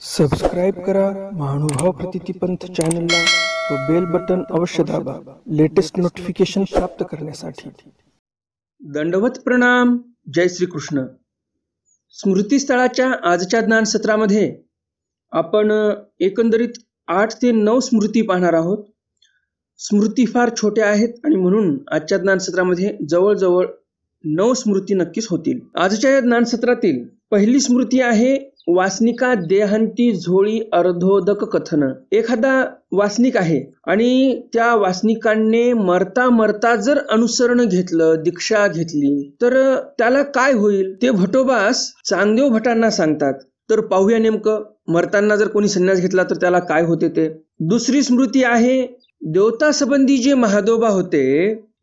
Subscribe करा महानुभाव प्रतितीपंथ चॅनलला व बेल बटन अवश्य दाबा लेटेस्ट नोटिफिकेशन प्राप्त करण्यासाठी। दंडवत प्रणाम। जय श्री कृष्ण। स्मृतीस्थळाच्या आजच्या ज्ञान सत्रामध्ये आपण एकंदरीत 8 ते 9 स्मृती पाहणार आहोत। स्मृती फार छोट्या आहेत आणि म्हणून आजच्या ज्ञान सत्रामध्ये जवळजवळ 9 स्मृती नक्कीच होतील। आजच्या या ज्ञान सत्रातील पहिली स्मृती आहे वासनिका देहांती झोळी अर्धोदक कथन। एखादा वासनिक आहे आणि त्या वासनिकांनी मरता मरता जर अनुसरण घेतलं, दीक्षा घेतली तर त्याला काय होईल ते भटोबास चांगदेव भटांना सांगतात। तर पाहूया नेमकं मरताना जर कोणी संन्यास घेतला तर त्याला काय होते ते। दुसरी स्मृती आहे देवता संबंधी जे महादोबा होते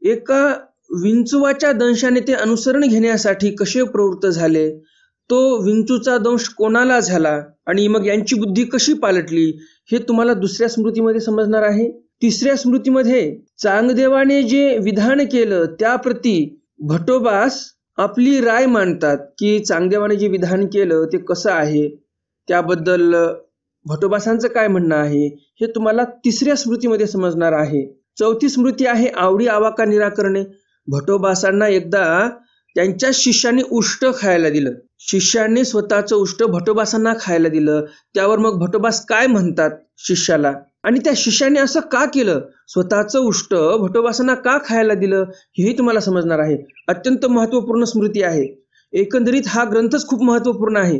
एका विंचुवाच्या दंशाने ते अनुसरण घेण्यासाठी कसे प्रवृत्त झाले, तो विंचूचा दंश कोणाला झाला आणि मग यांची बुद्धी कशी पालटली हे तुम्हाला दुसऱ्या स्मृतीमध्ये समजणार आहे। तिसऱ्या स्मृतीमध्ये चांगदेवाने जे विधान केलं त्याप्रती भटोबास आपली राय मांडतात की चांगदेवाने जे विधान केलं ते कसं आहे, त्याबद्दल भटोबासांचं काय म्हणणं आहे हे तुम्हाला तिसऱ्या स्मृतीमध्ये समजणार आहे। चौथी स्मृती आहे आवडी आवाका निराकरणे। भटोबासांना एकदा त्यांच्या शिष्याने उष्ट खायला दिलं, शिष्याने स्वतःचं उष्ट भटोबासांना खायला दिलं। त्यावर मग भटोबास काय म्हणतात शिष्याला आणि त्या शिष्याने असं का केलं, स्वतःचं उष्ट भटोबासांना का खायला दिलं हेही तुम्हाला समजणार आहे। अत्यंत महत्त्वपूर्ण स्मृती आहे। एकंदरीत हा ग्रंथच खूप महत्त्वपूर्ण आहे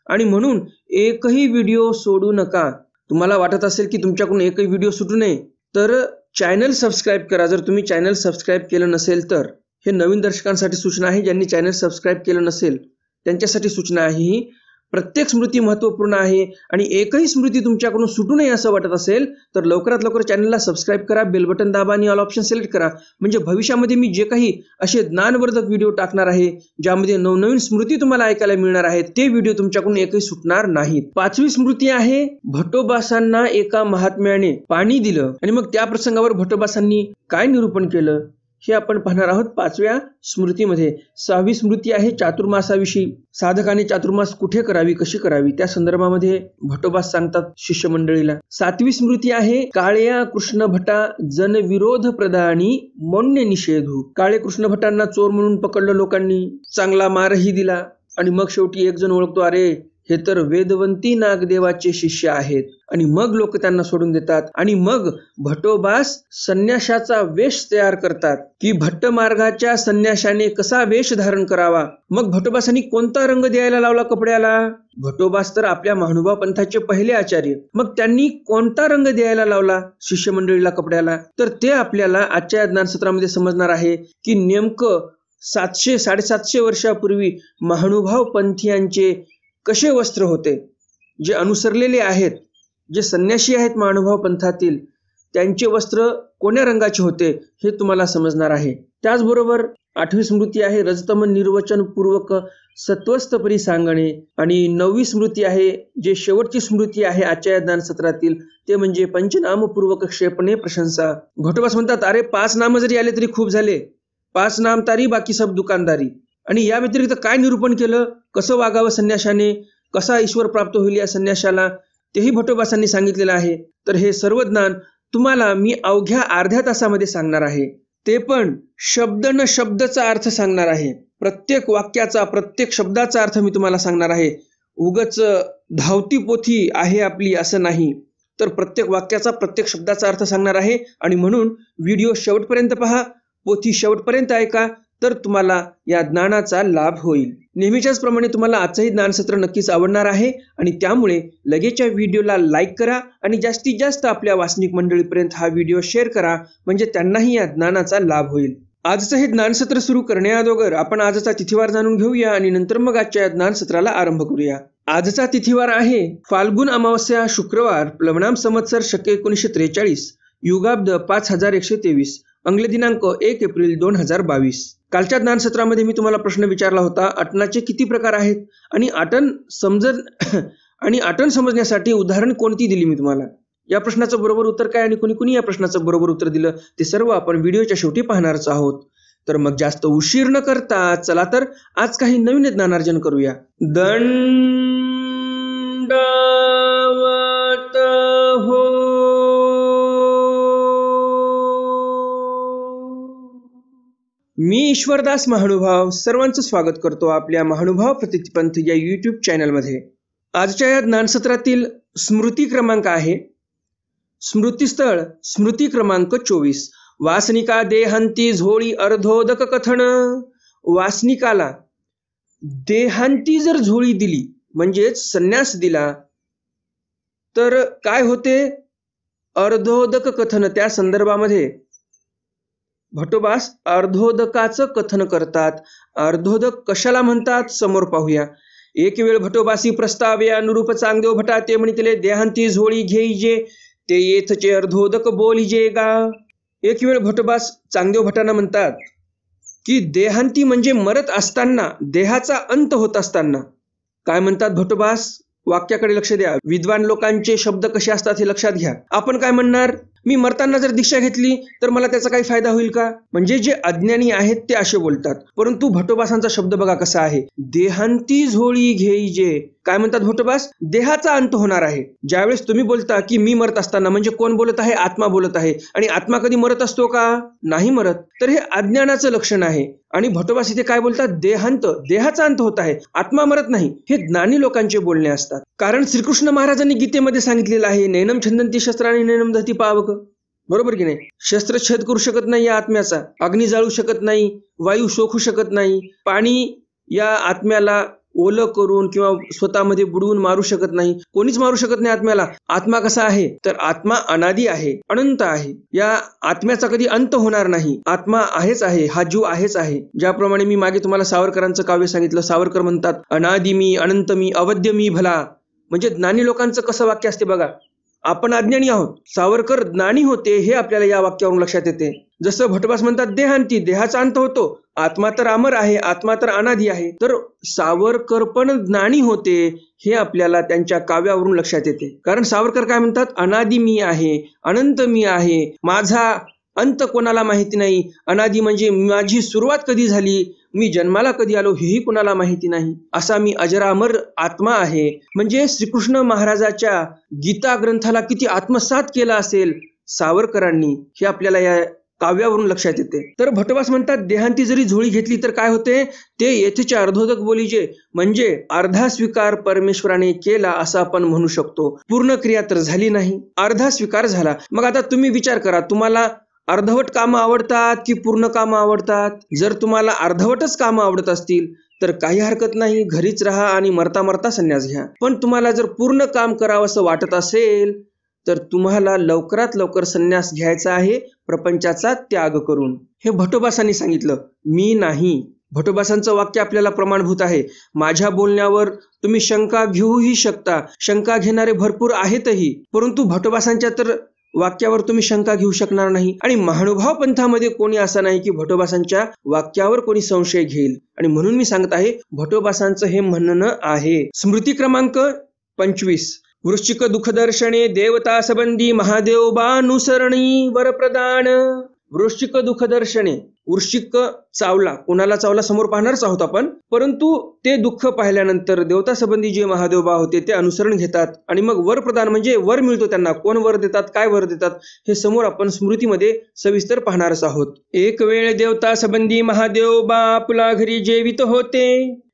आणि म्हणून एकही व्हिडिओ सोडू नका। तुम्हाला वाटत असेल की तुमच्याकडून एकही व्हिडिओ सुटू नये तर चॅनल सबस्क्राईब करा। जर तुम्ही चॅनल सबस्क्राईब केलं नसेल तर हे नवीन दर्शकांसाठी सूचना आहे, ज्यांनी चॅनल सबस्क्राईब केलं नसेल त्यांच्यासाठी सूचना आहे ही। प्रत्येक स्मृती महत्त्वपूर्ण आहे आणि एकही स्मृती तुमच्याकडून सुटू नये असं वाटत असेल तर लवकरात लवकर चॅनलला सबस्क्राईब करा, बेल बटन दाबा आणि ऑल ऑप्शन सिलेक्ट करा। म्हणजे भविष्यामध्ये मी जे काही असे ज्ञानवर्धक व्हिडिओ टाकणार आहे ज्यामध्ये नवनवीन स्मृती तुम्हाला ऐकायला मिळणार आहेत ते व्हिडिओ तुमच्याकडून एकही सुटणार नाहीत। पाचवी स्मृती आहे भटोबासांना एका महात्म्याने पाणी दिलं आणि मग त्या प्रसंगावर भटोबासांनी काय निरूपण केलं हे आपण पाहणार आहोत पाचव्या स्मृतीमध्ये। सहावी स्मृती आहे चातुर्मासाविषयी। साधकाने चातुर्मास कुठे करावी, कशी करावी त्या संदर्भामध्ये भटोबास सांगतात शिष्यमंडळीला। सातवी स्मृती आहे काळ्या कृष्ण भटा जन विरोध प्रदानी मौन्य निषेधू। काळे कृष्ण भटांना चोर म्हणून पकडलं लोकांनी, चांगला मारही दिला आणि मग शेवटी एक जण ओळखतो अरे हे तर वेदवंती नागदेवाचे शिष्य आहेत आणि मग लोक त्यांना सोडून देतात आणि मग भटोबास संन्याशाचा वेश तयार करतात की भट्ट मार्गाच्या संन्याशाने कसा वेश धारण करावा। मग भटोबासांनी कोणता रंग द्यायला लावला कपड्याला, भटोबास तर आपल्या महानुभाव पंथाचे पहिले आचार्य, मग त्यांनी कोणता रंग द्यायला लावला शिष्यमंडळीला कपड्याला तर ते आपल्याला आजच्या ज्ञानसत्रामध्ये समजणार आहे की नेमकं 700-750 वर्षापूर्वी महानुभाव पंथीयांचे कसे वस्त्र होते, जे अनुसरलेले आहेत, जे संन्यासी आहेत महानुभाव पंथातील त्यांचे वस्त्र कोण्या रंगाचे होते हे तुम्हाला समजणार आहे। त्याचबरोबर 8वी स्मृती आहे रजतम निर्वचन पूर्वक सत्वस्थपरी सांगणे आणि 9वी स्मृती आहे जे शेवटची स्मृती आहे आजच्या ज्ञान सत्रातील ते म्हणजे पंचनाम पूर्वक क्षेपणे प्रशंसा। भटोबास म्हणतात अरे 5 नाम जरी आले तरी खूप झाले, 5 नाम तारी बाकी सब दुकानदारी। आणि या व्यतिरिक्त काय निरूपण केलं, कसं वागावं संन्याशाने, कसा ईश्वर प्राप्त होईल या संन्याशाला तेही भटोबासांनी सांगितलेलं आहे। तर हे सर्व ज्ञान तुम्हाला मी अवघ्या अर्ध्या तासामध्ये सांगणार आहे, ते पण शब्द न शब्दचा अर्थ सांगणार आहे। प्रत्येक वाक्याचा प्रत्येक शब्दाचा अर्थ मी तुम्हाला सांगणार आहे। उगच धावती पोथी आहे आपली असं नाही, तर प्रत्येक वाक्याचा प्रत्येक शब्दाचा अर्थ सांगणार आहे आणि म्हणून व्हिडिओ शेवटपर्यंत पहा, पोथी शेवटपर्यंत ऐका तर तुम्हाला या ज्ञानाचा लाभ होईल। नेहमीच्याच प्रमाणे तुम्हाला आजचंही ज्ञानसत्र नक्कीच आवडणार आहे आणि त्यामुळे लगेचच्या व्हिडिओला लाईक करा आणि जास्तीत जास्त आपल्या वासनिक मंडळीपर्यंत हा व्हिडिओ शेअर करा, म्हणजे त्यांनाही या ज्ञानाचा लाभ होईल। आजचं हे ज्ञानसत्र सुरू करण्याअगोदर आपण आजचा तिथीवार जाणून घेऊया आणि नंतर मग आजच्या ज्ञानसत्राला आरंभ करूया। आजचा तिथीवार आहे फाल्गुन अमावस्या शुक्रवार, प्लवनाम संवत्सर शके 1943, युगाब्द 5123, अंग्ल दिनांक 1 एप्रिल 2022। कालच्या ज्ञानसत्रामध्ये मी तुम्हाला प्रश्न विचारला होता अटनाचे किती प्रकार आहेत आणि आटन समजण्यासाठी उदाहरण कोणती दिली मी तुम्हाला। या प्रश्नाचं बरोबर उत्तर काय आणि कोणी या प्रश्नाचं बरोबर उत्तर दिलं ते सर्व आपण व्हिडिओच्या शेवटी पाहणारच आहोत। तर मग जास्त उशीर न करता चला तर आज काही नवीन ज्ञानार्जन करूया। दंड मी ईश्वरदास महानुभाव सर्वांचं स्वागत करतो आपल्या महानुभाव प्रतिपंथ या यूट्यूब चॅनलमध्ये. आजच्या या ज्ञानसत्रातील स्मृती क्रमांक आहे स्मृतीस्थळ स्मृती क्रमांक 24. वासनिका देहांती झोळी अर्धोदक कथन. वासनिकाला देहांती जर झोळी दिली म्हणजेच संन्यास दिला तर काय होते? अर्धोदक कथन. त्या संदर्भामध्ये भटोबास अर्धोदकाचं कथन करतात. अर्धोदक कशाला म्हणतात समोर पाहूया. एक वेळ भटोबासी प्रस्ताव्या अनुरूप चांगदेव भटा ते म्हणितले देहांती झोळी घेईजे ते येथचे अर्धोदक बोलिजे गा. एक वेळ भटोबास चांगदेव भटांना म्हणतात की देहांती म्हणजे मरत असताना, देहाचा अंत होत असताना. काय म्हणतात भटोबास? वाक्याकडे लक्ष द्या. विद्वान लोकांचे शब्द कसे असतात हे लक्षात घ्या. आपण काय म्हणणार? मी मरताना जर दीक्षा घेतली तर मला त्याचा काही फायदा होईल का? म्हणजे जे अज्ञानी आहेत ते असे बोलतात. परंतु भटोबासांचा शब्द बघा कसा आहे. देहांती झोळी घेईजे. काय म्हणतात भटोबास? देहाचा अंत होणार आहे. ज्यावेळेस तुम्ही बोलता की मी मरत असताना, म्हणजे कोण बोलत आहे? आत्मा बोलत आहे. आणि आत्मा कधी मरत असतो का? नाही मरत. तर हे अज्ञानाचं लक्षण आहे. आणि भटोबास इथे काय बोलतात? देहांत, देहाचा अंत होत आहे, आत्मा मरत नाही. हे ज्ञानी लोकांचे बोलणे असतात. कारण श्रीकृष्ण महाराजांनी गीतेमध्ये सांगितलेलं आहे नैनम छंदंती शस्त्राने नैनम दहती पावक. बरोबर की नाही? शस्त्र छेद करू शकत नाही या आत्म्याचा, अग्नी जाळू शकत नाही, वायू शोखू शकत नाही, पाणी या आत्म्याला ओलं करून किंवा स्वतःमध्ये बुडवून मारू शकत नाही. कोणीच मारू शकत नाही आत्म्याला. आत्मा कसा आहे? तर आत्मा अनादी आहे, अनंत आहे. या आत्म्याचा कधी अंत होणार नाही. आत्मा आहेच आहे, हा जीव आहेच आहे. ज्याप्रमाणे मी मागे तुम्हाला सावरकरांचं काव्य सांगितलं. सावरकर म्हणतात अनादी मी, अनंत मी, अवद्य मी भला. म्हणजे ज्ञानी लोकांचं कसं वाक्य असते बघा. आपण अज्ञानी आहोत, सावरकर ज्ञानी होते हे आपल्याला या वाक्यावरून लक्षात येते. जसं भटोबास म्हणतात देहांती, देहाचा अंत होतो, आत्मा तर अमर आहे, आत्मा तर अनादी आहे. तर सावरकर पण ज्ञानी होते हे आपल्याला त्यांच्या काव्यावरून लक्षात येते. कारण सावरकर काय म्हणतात? अनादी मी आहे, अनंत मी आहे, माझा अंत कोणाला माहिती नाही. अनादी म्हणजे माझी सुरुवात कधी झाली, मी जन्माला कधी आलो हेही कोणाला माहिती नाही, असा मी अजरामर आत्मा आहे. म्हणजे श्रीकृष्ण महाराजाच्या गीता ग्रंथाला किती आत्मसात केला असेल सावरकरांनी हे आपल्याला या काव्यावरून लक्षात येते. तर भटोबास म्हणतात देहांती जरी झोळी घेतली तर काय होते? ते येथेचे अर्धोदक बोलीजे. म्हणजे अर्धा स्वीकार परमेश्वराने केला असं आपण म्हणू शकतो. पूर्ण क्रिया तर झाली नाही, अर्धा स्वीकार झाला. मग आता तुम्ही विचार करा, तुम्हाला अर्धवट कामं आवडतात की पूर्ण कामं आवडतात? जर तुम्हाला अर्धवटच कामं आवडत असतील तर काही हरकत नाही, घरीच राहा आणि मरता मरता संन्यास घ्या. पण तुम्हाला जर पूर्ण काम करावं असं वाटत असेल तर तुम्हाला लवकरात लवकर संन्यास घ्यायचा आहे, प्रपंचाचा त्याग करून. हे भटोबासांनी सांगितलं, मी नाही. भटोबासांचं वाक्य आपल्याला प्रमाणभूत आहे. माझ्या बोलण्यावर तुम्ही शंका घेऊही शकता, शंका घेणारे भरपूर आहेतही, परंतु भटोबासांच्या तर वाक्यावर तुम्ही शंका घेऊ शकणार नाही. आणि महानुभाव पंथामध्ये कोणी असं नाही की भटोबासांच्या वाक्यावर कोणी संशय घेईल. आणि म्हणून मी सांगत आहे भटोबासांचं हे म्हणणं आहे. स्मृती क्रमांक 25. वृश्चिक दुःखदर्शने देवता संबंधी महादेव बानुसरणी वरप्रदान. वृश्चिक दुःखदर्शने, वृश्चिक चावला, कोणाला चावला समोर पाहणारच आहोत आपण, परंतु ते दुःख पाहिल्यानंतर देवता संबंधी जे महादेव बा होते ते अनुसरण घेतात आणि मग वर प्रदान म्हणजे वर मिळतो त्यांना. कोण वर देतात, काय वर देतात हे समोर आपण स्मृतीमध्ये सविस्तर पाहणारच आहोत. एक वेळ देवता संबंधी महादेव बा आपला घरी जेवित होते.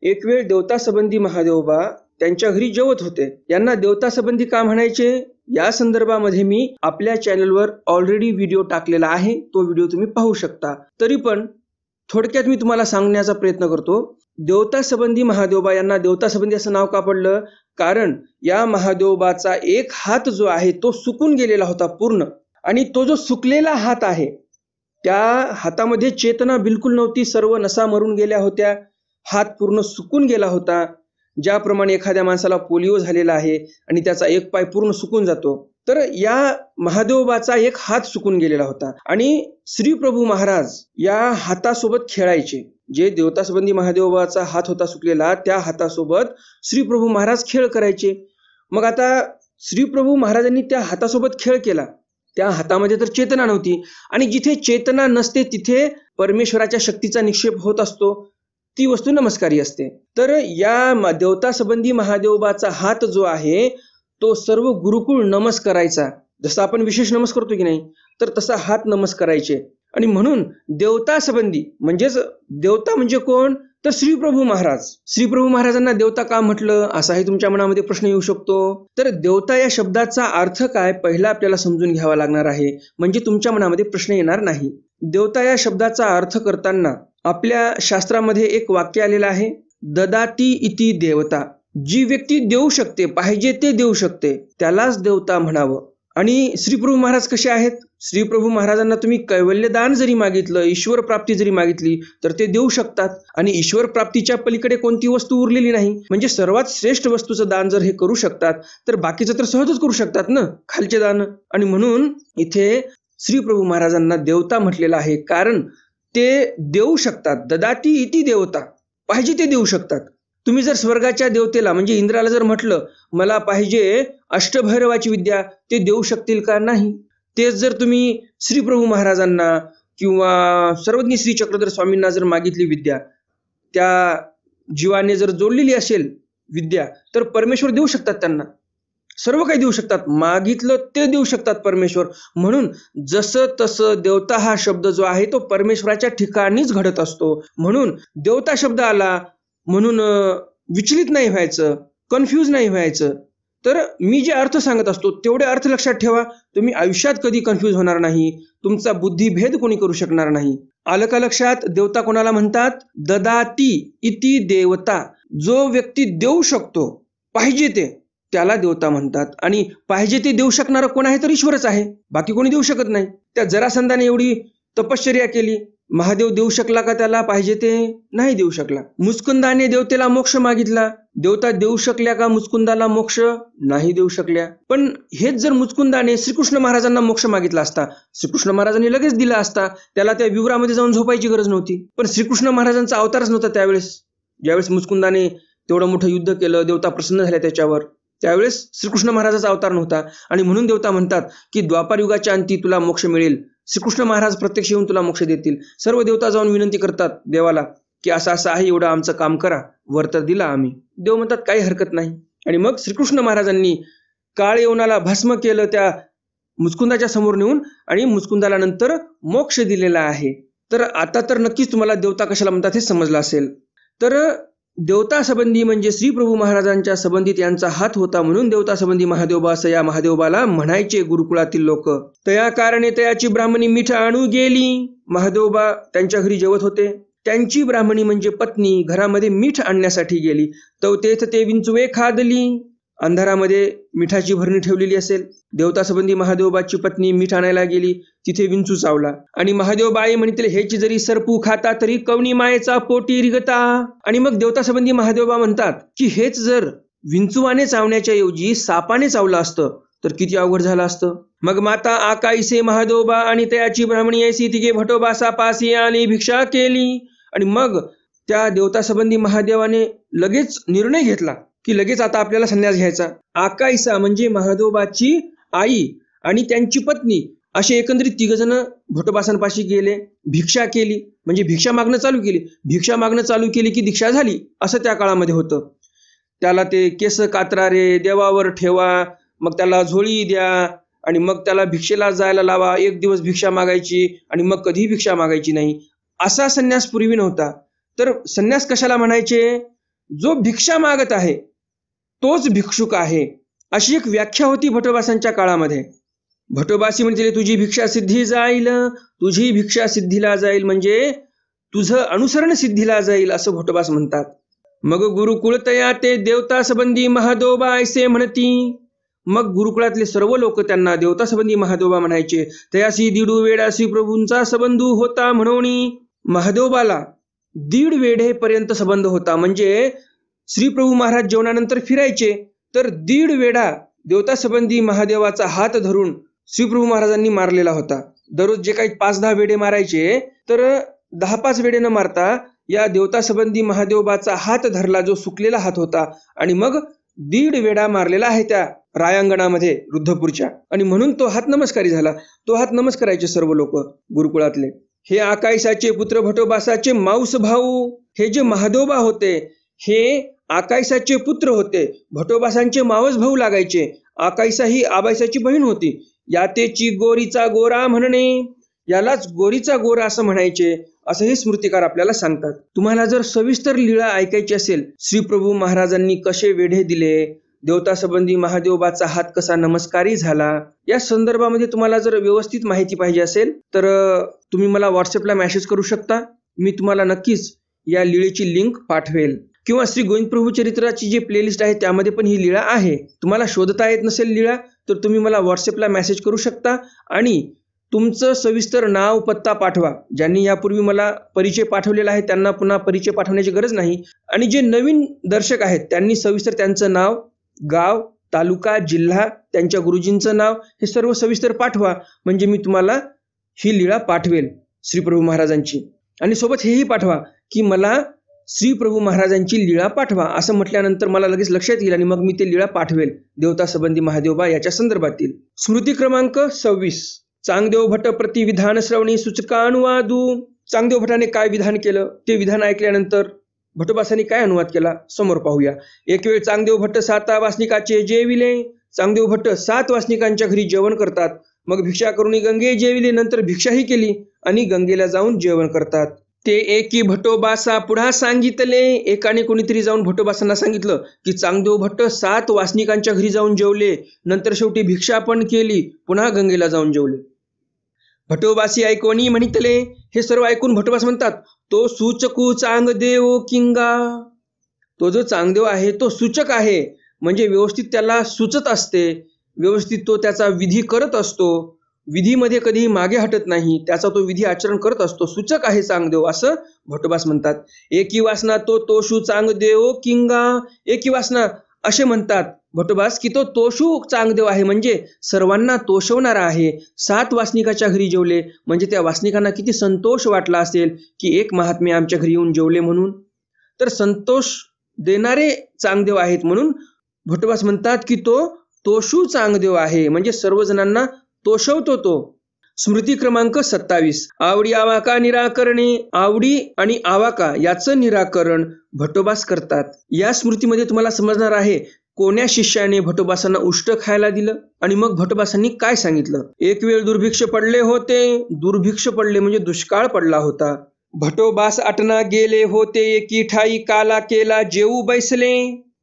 एक वेळ देवता संबंधी महादेव बा त्यांच्या घरी जेवत होते. यांना देवता संबंधी का म्हणायचे या संदर्भामध्ये मी आपल्या चॅनलवर ऑलरेडी व्हिडिओ टाकलेला आहे, तो व्हिडिओ तुम्ही पाहू शकता. तरी पण थोडक्यात मी तुम्हाला सांगण्याचा प्रयत्न करतो. देवता संबंधी महादेवबा यांना देवता संबंधी असं नाव का पडलं? कारण या महादेवबाचा एक हात जो आहे तो सुकून गेलेला होता पूर्ण. आणि तो जो सुकलेला हात आहे त्या हातामध्ये चेतना बिलकुल नव्हती, सर्व नसा मरून गेल्या होत्या, हात पूर्ण सुकून गेला होता. ज्याप्रमाणे एखाद्या माणसाला पोलिओ झालेला आहे आणि त्याचा एक पाय पूर्ण सुकून जातो, तर या महादेवबाचा एक हात सुकून गेलेला होता. आणि श्री प्रभू महाराज या हातासोबत खेळायचे. जे देवता संबंधी महादेवबाचा हात होता सुकलेला, त्या हातासोबत श्री प्रभू महाराज खेळ करायचे. मग आता श्री प्रभू महाराजांनी त्या हातासोबत खेळ केला, त्या हातामध्ये तर चेतना नव्हती. आणि जिथे चेतना नसते तिथे परमेश्वराच्या शक्तीचा निक्षेप होत असतो, ती वस्तू नमस्कारी असते. तर या देवता संबंधी महादेवबाचा हात जो आहे तो सर्व गुरुकुळ नमस्कारायचा. जसं आपण विशेष नमस्कार करतो की नाही, तर तसा हात नमस्कारायचे. आणि म्हणून देवता संबंधी म्हणजेच देवता म्हणजे कोण, तर श्री प्रभू महाराज. श्री प्रभू महाराजांना देवता का म्हटलं, असाही तुमच्या मनामध्ये प्रश्न येऊ शकतो. तर देवता या शब्दाचा अर्थ काय पहिला आपल्याला समजून घ्यावा लागणार आहे, म्हणजे तुमच्या मनामध्ये प्रश्न येणार नाही. देवता या शब्दाचा अर्थ करताना आपल्या शास्त्रामध्ये एक वाक्य आलेलं आहे, ददाती इति देवता. जी व्यक्ती देऊ शकते, पाहिजे ते देऊ शकते, त्यालाच देवता म्हणावं. आणि श्री प्रभू महाराज कसे आहेत, श्री प्रभू महाराजांना तुम्ही कैवल्यदान जरी मागितलं, ईश्वर प्राप्ती जरी मागितली तर ते देऊ शकतात. आणि ईश्वर प्राप्तीच्या पलीकडे कोणती वस्तू उरलेली नाही, म्हणजे सर्वात श्रेष्ठ वस्तूचं दान जर हे करू शकतात तर बाकीचं तर सहजच करू शकतात ना, खालचे दान. आणि म्हणून इथे श्री प्रभू महाराजांना देवता म्हटलेलं आहे, कारण ते देऊ शकतात. ददाती इति देवता, पाहिजे ते देऊ शकतात. तुम्ही जर स्वर्गाच्या देवतेला म्हणजे इंद्राला जर म्हटलं मला पाहिजे अष्टभैरवाची विद्या, ते देऊ शकतील का, नाही. तेच जर तुम्ही श्री प्रभू महाराजांना किंवा सर्वज्ञ श्री चक्रधर स्वामींना जर मागितली विद्या, त्या जीवाने जर जोडलेली असेल विद्या, तर परमेश्वर देऊ शकतात. त्यांना सर्व काही देऊ शकतात, मागितलं ते देऊ शकतात परमेश्वर. म्हणून जसं तसं देवता हा शब्द जो आहे तो परमेश्वराच्या ठिकाणीच घडत असतो. म्हणून देवता शब्द आला म्हणून विचलित नाही व्हायचं, कन्फ्यूज नाही व्हायचं. तर मी जे अर्थ सांगत असतो तेवढे अर्थ लक्षात ठेवा, तुम्ही आयुष्यात कधी कन्फ्यूज होणार नाही, तुमचा बुद्धिभेद कोणी करू शकणार नाही. आलं का लक्षात? देवता कोणाला म्हणतात, ददाती इति देवता. जो व्यक्ती देऊ शकतो पाहिजे ते, त्याला देवता म्हणतात. आणि पाहिजे ते देऊ शकणारं कोण आहे, तर ईश्वरच आहे, बाकी कोणी देऊ शकत नाही. त्या जरासंधाने एवढी तपश्चर्या केली, महादेव देऊ शकला का त्याला पाहिजे ते? नाही देऊ शकला. मुचकुंदाने देवतेला मोक्ष मागितला, देवता देऊ शकल्या का मुचकुंदाला मोक्ष? नाही देऊ शकल्या. पण हेच जर मुचकुंदाने श्रीकृष्ण महाराजांना मोक्ष मागितला असता, श्रीकृष्ण महाराजांनी लगेच दिला असता, त्याला त्या विवरामध्ये जाऊन झोपायची गरज नव्हती. पण श्रीकृष्ण महाराजांचा अवतारच नव्हता त्यावेळेस. ज्यावेळेस मुचकुंदाने तेवढं मोठं युद्ध केलं, देवता प्रसन्न झाल्या त्याच्यावर, त्यावेळेस श्रीकृष्ण महाराजाचा अवतार नव्हता. आणि म्हणून देवता म्हणतात की द्वापार युगाच्या अंती तुला मोक्ष मिळेल, श्रीकृष्ण महाराज प्रत्यक्ष येऊन तुला मोक्ष देतील. सर्व देवता जाऊन विनंती करतात देवाला की असं असं आहे, एवढं आमचं काम करा. वर तर दिला आम्ही. देव म्हणतात काही हरकत नाही. आणि मग श्रीकृष्ण महाराजांनी काळ यवनाला भस्म केलं त्या मुचकुंदाच्या समोर नेऊन, आणि मुचकुंदाला नंतर मोक्ष दिलेला आहे. तर आता तर नक्कीच तुम्हाला देवता कशाला म्हणतात हे समजलं असेल. तर देवता संबंधी म्हणजे श्री प्रभू महाराजांच्या संबंधित यांचा हात होता, म्हणून देवता संबंधी महादेवबा असं या महादेवबाला म्हणायचे गुरुकुळातील लोक. तया कारणे तयाची ब्राह्मणी मीठ आणू गेली. महादेवबा त्यांच्या घरी जेवत होते, त्यांची ब्राह्मणी म्हणजे पत्नी घरामध्ये मीठ आणण्यासाठी गेली. तो तेथ ते विंचवे खादली. अंधारामध्ये मिठाची भरणी ठेवलेली असेल, देवता संबंधी महादेवबाची पत्नी मीठ आणायला गेली, तिथे विंचू चावला. आणि महादेवबाई म्हणतील हेची जरी सरपू खाता तरी कवनी मायेचा पोटी रिगता. आणि मग देवता संबंधी महादेवबा म्हणतात की हेच जर विंचुवाने चावण्याच्या ऐवजी सापाने चावलं असतं तर किती अवघड झालं असतं. मग माता आकाईसे महादेवबा आणि तयाची ब्राह्मणी ऐसी तिघे भटोबा सापासी आणि भिक्षा केली. आणि मग त्या देवता संबंधी महादेवाने लगेच निर्णय घेतला की लगेच आता आपल्याला संन्यास घ्यायचा. आकाईसा म्हणजे महादेवबाची आई आणि त्यांची पत्नी असे एकंदरीत तिघ जण भटोबासांपाशी गेले, भिक्षा केली, म्हणजे भिक्षा मागणं चालू केली. भिक्षा मागणं चालू केली की दीक्षा झाली, असं त्या काळामध्ये होतं. त्याला ते केस कात्रा रे, देवावर ठेवा, मग त्याला झोळी द्या, आणि मग त्याला भिक्षेला जायला लावा. एक दिवस भिक्षा मागायची आणि मग कधीही भिक्षा मागायची नाही. असा संन्यास पूर्वी नव्हता. तर संन्यास कशाला म्हणायचे? जो भिक्षा मागत आहे तोच भिक्षुक आहे, अशी एक व्याख्या होती भटोबासांच्या काळामध्ये. भटोबासी म्हणजे तुझी भिक्षा सिद्धी जाईल, तुझी भिक्षा सिद्धीला जाईल म्हणजे तुझं अनुसरण सिद्धीला जाईल, असं भटोबास म्हणतात. मग गुरुकुळ तया ते देवता संबंधी महादेवबा ऐसे म्हणती. मग गुरुकुळातले सर्व लोक त्यांना देवता संबंधी महादेवबा म्हणायचे. तयासी दीडू वेडासी प्रभूंचा संबंध होता म्हणून महादेवबाला 1.5 वेढेपर्यंत संबंध होता. म्हणजे श्री प्रभू महाराज जेवणानंतर फिरायचे तर 1.5 वेढा देवता संबंधी महादेवाचा हात धरून श्री प्रभू महाराजांनी मारलेला होता. दररोज जे काही 5-10 वेढे मारायचे तर 10-5 वेढे न मारता या देवता संबंधी महादेवबाचा हात धरला, जो सुकलेला हात होता, आणि मग 1.5 वेढा मारलेला आहे त्या रायांगणामध्ये रुद्धपूरच्या. आणि म्हणून तो हात नमस्कारी झाला. तो हात नमस्कारायचे सर्व लोक गुरुकुळातले. हे आकाईसाचे पुत्र भटोबासाचे माऊस भाऊ. हे जे महादेवबा होते हे आकाईसाचे पुत्र होते, भटोबासांचे मावस भाऊ लागायचे. आकाईसा ही आबाईसाची बहीण होती. यातेची गोरीचा गोरा म्हणणे. यालाच गोरीचा गोर असं म्हणायचे, असं हे स्मृतिकार आपल्याला सांगतात. तुम्हाला जर सविस्तर लीळा ऐकायची असेल, श्री प्रभू महाराजांनी कसे वेढे दिले, देवता संबंधी महादेवबाचा हात कसा नमस्कारी झाला, या संदर्भामध्ये तुम्हाला जर व्यवस्थित माहिती पाहिजे असेल तर तुम्ही मला व्हॉट्सअपला मेसेज करू शकता. मी तुम्हाला नक्कीच या लीळेची लिंक पाठवेल. किंवा श्री गोविंद प्रभू चरित्राची जी प्लेलिस्ट आहे त्यामध्ये पण ही लीळा आहे. तुम्हाला शोधता येत नसेल लीळा तर तुम्ही मला व्हॉट्सअपला मेसेज करू शकता आणि तुमचं सविस्तर नाव पत्ता पाठवा. ज्यांनी यापूर्वी मला परिचय पाठवलेला आहे त्यांना पुन्हा परिचय पाठवण्याची गरज नाही. आणि जे नवीन दर्शक आहेत त्यांनी सविस्तर त्यांचं नाव, गाव, तालुका, जिल्हा, त्यांच्या गुरुजींचं नाव हे सर्व सविस्तर पाठवा. म्हणजे मी तुम्हाला ही लीळा पाठवेल श्री प्रभू महाराजांची. आणि सोबत हेही पाठवा की मला श्री प्रभू महाराजांची लीळा पाठवा असं म्हटल्यानंतर मला लगेच लक्षात येईल आणि मग मी ते लीळा पाठवेल देवता संबंधी महादेवबा याच्या संदर्भातील. स्मृती क्रमांक 26. चांगदेव भट्ट प्रतिविधान श्रवणी सूचकानुवादू. चांगदेव भट्टाने काय विधान केलं ते विधान ऐकल्यानंतर भट्टोबासांनी काय अनुवाद केला समोर पाहूया. एक वेळ चांगदेव भट्ट 7 वासनिकाचे जेविले. चांगदेव भट्ट 7 वासनिकांच्या घरी जेवण करतात. मग भिक्षा करून गंगे जेविले. नंतर भिक्षाही केली आणि गंगेला जाऊन जेवण करतात. ते एकी भट्टोबासा पुढा सांगितले. एकाने कोणीतरी जाऊन भट्टोबासांना सांगितलं की चांगदेव भट्ट 7 वासनिकांच्या घरी जाऊन जेवले, नंतर शेवटी भिक्षा पण केली, पुन्हा गंगेला जाऊन जेवले. भट्टोबासी ऐकोनी म्हणितले. हे सर्व ऐकून भट्टोबास म्हणतात, तो सूचकू चांगदेव किंगा. तो जो चांगदेव आहे तो सूचक आहे, म्हणजे व्यवस्थित त्याला सुचत असते, व्यवस्थित तो त्याचा विधी करत असतो, विधीमध्ये कधीही मागे हटत नाही, त्याचा तो विधी आचरण करत असतो, सूचक आहे चांगदेव असं भट्टोबास म्हणतात. एकी वासना तो तोषू चांगदेव किंगा. एकी वासना असे म्हणतात भट्टोबास की तो तोषू चांगदेव आहे, म्हणजे सर्वांना तोषवणारा आहे. 7 वासनिकाच्या घरी जेवले म्हणजे त्या वासनिकांना किती संतोष वाटला असेल की एक महात्मे आमच्या घरी येऊन जेवले म्हणून. तर संतोष देणारे चांगदेव आहेत म्हणून भट्टोबास म्हणतात की तो तोषू चांगदेव आहे, म्हणजे सर्वजणांना तोषवतो तो. स्मृती क्रमांक 27. आवडी आवाका निराकरणे. आवडी आणि आवाका याचं निराकरण भट्टोबास करतात. या स्मृतीमध्ये तुम्हाला समजणार आहे कोण्या शिष्याने भट्टोबासांना उष्ट खायला दिलं आणि मग भट्टोबासांनी काय सांगितलं. एक वेळ दुर्भिक्ष पडले होते. दुर्भिक्ष पडले म्हणजे दुष्काळ पडला होता. भट्टोबास आटना गेले होते. एकी ठाई काला केला जेऊ बैसले.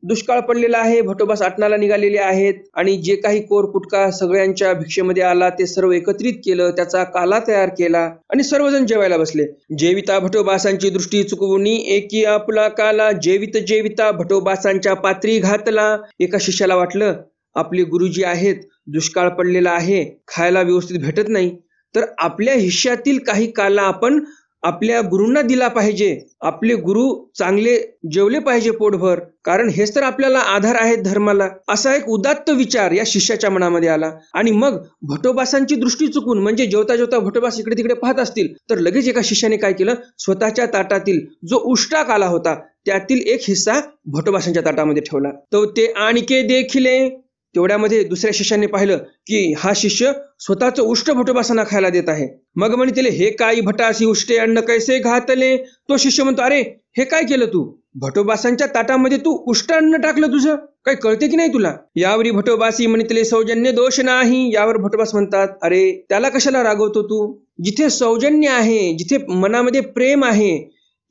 दुष्काळ पडलेला आहे, भट्टोबास आटनाला निघालेले आहेत आणि जे काही कोरपुटका सगळ्यांच्या भिक्षेमध्ये आला ते सर्व एकत्रित केलं, त्याचा काला तयार केला आणि सर्वजण जेवायला बसले. जेविता भट्टोबासांची दृष्टी चुकवूनी एकी आपला काला जेविता भट्टोबासांच्या पात्री घातला. एका शिष्याला वाटलं आपले गुरुजी आहेत, दुष्काळ पडलेला आहे, खायला व्यवस्थित भेटत नाही, तर आपल्या हिश्श्यातील काही काला आपण आपल्या गुरूंना दिला पाहिजे. आपले गुरु चांगले जेवले पाहिजे पोटभर, कारण हेच तर आपल्याला आधार आहेत धर्माला. असा एक उदात्त विचार या शिष्याच्या मनामध्ये आला आणि मग भट्टोबासांची दृष्टी चुकून म्हणजे जेवता जेवता भट्टोबास इकडे तिकडे पाहत असतील तर लगेच एका शिष्याने काय केलं, स्वतःच्या ताटातील जो उष्टा काला होता त्यातील एक हिस्सा भट्टोबासांच्या ताटामध्ये ठेवला. तो ते आणिके देखिले. तेवढ्यामध्ये दुसऱ्या शिष्याने पाहिलं की हा शिष्य स्वतःचं उष्ट भट्टोबासांना खायला देत आहे. मग म्हणते हे काही भटासी उष्टे अन्न कैसे घातले. तो शिष्य म्हणतो, अरे हे काय केलं तू, भट्टोबासांच्या ताटामध्ये तू उष्ट अन्न टाकलं, तुझं काही कळते की नाही तुला. यावरी भट्टोबासी म्हणते सौजन्य दोष नाही. यावर भट्टोबास म्हणतात, अरे त्याला कशाला रागवतो तू, जिथे सौजन्य आहे, जिथे मनामध्ये प्रेम आहे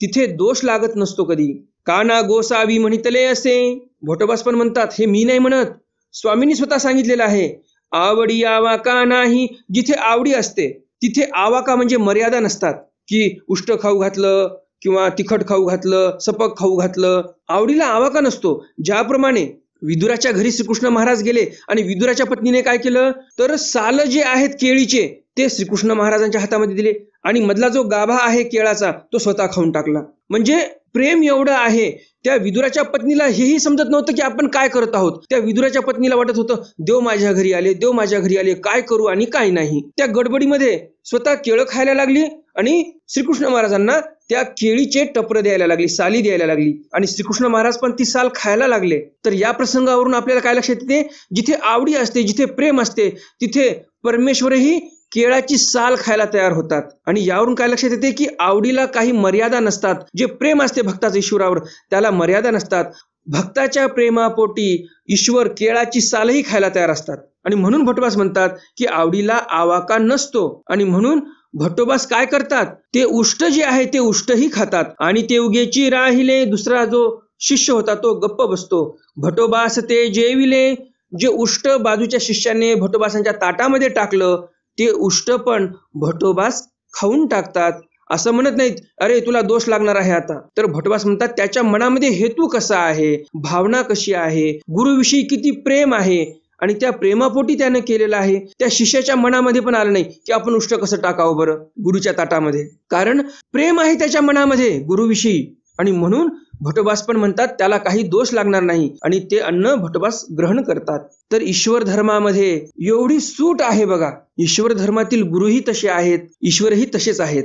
तिथे दोष लागत नसतो कधी. काना गोसावी म्हणितले असे. भट्टोबास पण म्हणतात, हे मी नाही म्हणत, स्वामींनी स्वतः सांगितलेलं आहे. आवडी आवाका नाही. जिथे आवडी असते तिथे आवाका म्हणजे मर्यादा नसतात, की उष्ट खाऊ घातलं किंवा तिखट खाऊ घातलं, सपक खाऊ घातलं, आवडीला आवाका नसतो. ज्याप्रमाणे विदुराच्या घरी श्रीकृष्ण महाराज गेले आणि विदुराच्या पत्नीने काय केलं तर साल जे आहेत केळीचे ते श्रीकृष्ण महाराजांच्या हातामध्ये दिले आणि मधला जो गाभा आहे केळाचा तो स्वतः खाऊन टाकला. म्हणजे प्रेम एवढं आहे. त्या विदुराच्या पत्नीला हेही समजत नव्हतं की आपण काय करत आहोत. त्या विदुराच्या पत्नीला वाटत होतं देव माझ्या घरी आले, देव माझ्या घरी आले, काय करू आणि काय नाही. त्या गडबडीमध्ये स्वतः केळं खायला लागली आणि श्रीकृष्ण महाराजांना त्या केळीचे टपर द्यायला लागली, साली द्यायला लागली आणि श्रीकृष्ण महाराज पण ती साल खायला लागले. तर या प्रसंगावरून आपल्याला काय लक्षात येते, जिथे आवडी असते, जिथे प्रेम असते तिथे परमेश्वरही केळाची साल खायला तयार होतात. आणि यावरून काय लक्षात येते की आवडीला काही मर्यादा नसतात. जे प्रेम असते भक्ताचं ईश्वरावर त्याला मर्यादा नसतात. भक्ताच्या प्रेमापोटी ईश्वर केळाची सालही खायला तयार असतात. आणि म्हणून भट्टोबास म्हणतात की आवडीला आवाका नसतो आणि म्हणून भटोबास काय करतात, ते उष्ट जे आहे ते उष्टही खातात आणि ते उगेची राहिले. दुसरा जो शिष्य होता तो गप्प बसतो. भटोबास ते जेविले. जे उष्ट बाजूच्या शिष्याने भटोबासांच्या ताटामध्ये टाकलं ते उष्ट पण भटोबास खाऊन टाकतात. असं म्हणत नाहीत अरे तुला दोष लागणार आहे आता. तर भटोबास म्हणतात त्याच्या मनामध्ये हेतू कसा आहे, भावना कशी आहे, गुरुविषयी किती प्रेम आहे आणि त्या प्रेमापोटी त्यानं केलेलं आहे. त्या शिष्याच्या मनामध्ये पण आलं नाही की आपण उष्ट कसं टाकावं बरं गुरुच्या ताटामध्ये, कारण प्रेम आहे त्याच्या मनामध्ये गुरुविषयी. आणि म्हणून भटोबास पण म्हणतात त्याला काही दोष लागणार नाही आणि ते अन्न भटोबास ग्रहण करतात. तर ईश्वर धर्मामध्ये एवढी सूट आहे बघा. ईश्वर धर्मातील गुरुही तसे आहेत, ईश्वरही तसेच आहेत.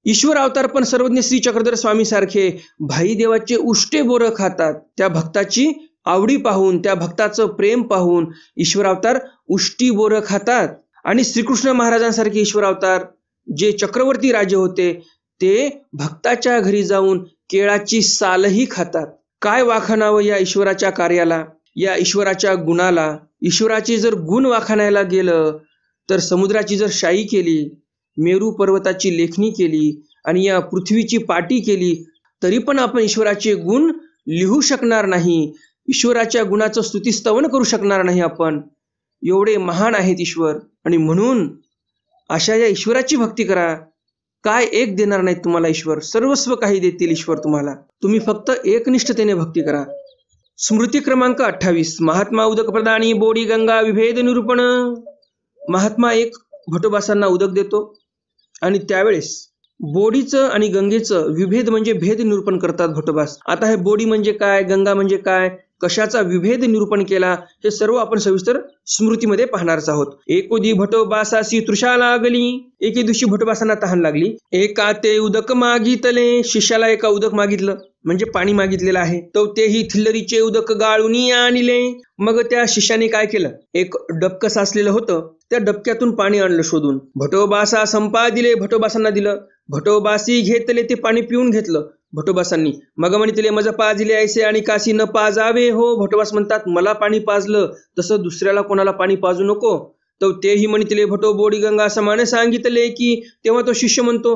ईश्वर अवतार पण सर्वज्ञ श्री चक्रधर स्वामी सारखे भाई देवाचे उष्टे बोरं खातात. त्या भक्ताची आवडी पाहून, त्या भक्ताचं प्रेम पाहून ईश्वर अवतार उष्टी बोरं खातात. आणि श्रीकृष्ण महाराजांसारखे ईश्वर अवतार जे चक्रवर्ती राजे होते ते भक्ताच्या घरी जाऊन केळाची सालही खातात. काय वाखाणावं या ईश्वराच्या कार्याला, या ईश्वराच्या गुणाला. ईश्वराचे जर गुण वाखाणायला गेलं तर समुद्राची जर शाई केली, मेरू पर्वताची लेखणी केली आणि या पृथ्वीची पाटी केली तरी पण आपण ईश्वराचे गुण लिहू शकणार नाही. ईश्वराच्या गुणाचं स्तुतिस्तवन करू शकणार नाही आपण. एवढे महान आहेत ईश्वर. आणि म्हणून अशा या ईश्वराची भक्ती करा. काय एक देणार नाहीत तुम्हाला ईश्वर, सर्वस्व काही देतील ईश्वर तुम्हाला. तुम्ही फक्त एकनिष्ठतेने भक्ती करा. स्मृती क्रमांक 28. महात्मा उदक प्रदानी बोडी गंगा विभेद निरूपण. महात्मा एक भटोबासांना उदक देतो आणि त्यावेळेस बोडीचं आणि गंगेचं विभेद म्हणजे भेद निरूपण करतात भटोबास. आता हे बोडी म्हणजे काय, गंगा म्हणजे काय, कशाचा विभेद निरूपण केला हे सर्व आपण सविस्तर स्मृतीमध्ये पाहणारच आहोत. एकोदी भटोबासासी तृषा लागली. एके दिवशी भटोबासांना तहान लागली. एका ते उदक मागितले. शिष्याला एका उदक मागितलं म्हणजे पाणी मागितलेलं आहे. तो तेही थिल्लरीचे उदक गाळून आणले. मग त्या शिष्याने काय केलं, एक डबकं साचलेलं होतं त्या डबक्यातून पाणी आणलं शोधून. भटोबासा संपा दिले. भटोबासांना दिलं. भटोबासी घेतले. ते पाणी पिऊन घेतलं भटोबासांनी. मग म्हणितले मज पाजले ऐसे आणि काशी न पाजावे हो. भटोबास म्हणतात मला पाणी पाजलं तसं दुसऱ्याला कोणाला पाणी पाजू नको. तर तेही म्हणितले भटो बोडी गंगा समान सांगितले की. तेव्हा तो शिष्य म्हणतो